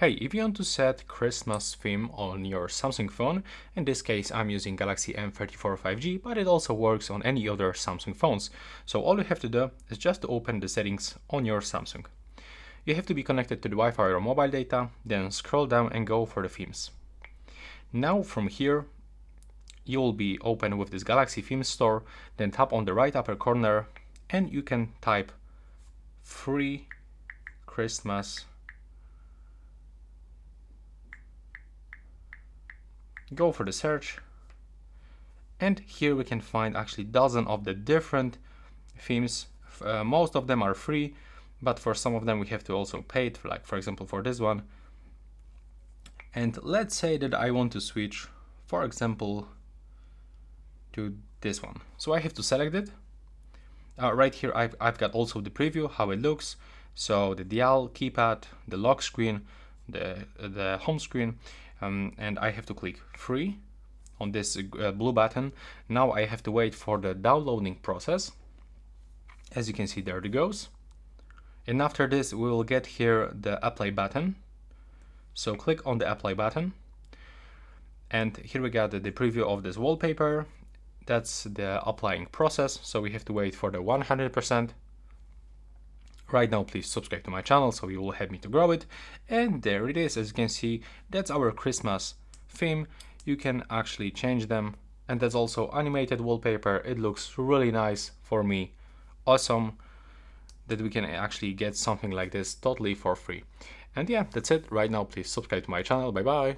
Hey, if you want to set Christmas theme on your Samsung phone, in this case I'm using Galaxy M34 5G, but it also works on any other Samsung phones. So all you have to do is just to open the settings on your Samsung. You have to be connected to the Wi-Fi or mobile data, then scroll down and go for the themes. Now from here, you will be open with this Galaxy Theme Store, then tap on the right upper corner and you can type free Christmas. Go for the search, and here we can find actually dozens of the different themes. Most of them are free, but for some of them we have to also pay it, like for example for this one. And let's say that I want to switch, for example, to this one. So I have to select it. Right here I've got also the preview, how it looks. So the dial, keypad, the lock screen, the home screen, and I have to click free on this blue button. Now I have to wait for the downloading process. As you can see, there it goes. And after this we will get here the apply button. So click on the apply button, and here we got the preview of this wallpaper. That's the applying process, so we have to wait for the 100%. Right now, please subscribe to my channel so you will help me to grow it. And there it is. As you can see, that's our Christmas theme. You can actually change them, and that's also animated wallpaper. It looks really nice for me. Awesome that we can actually get something like this totally for free. And yeah, that's it. Right now, please subscribe to my channel. Bye bye.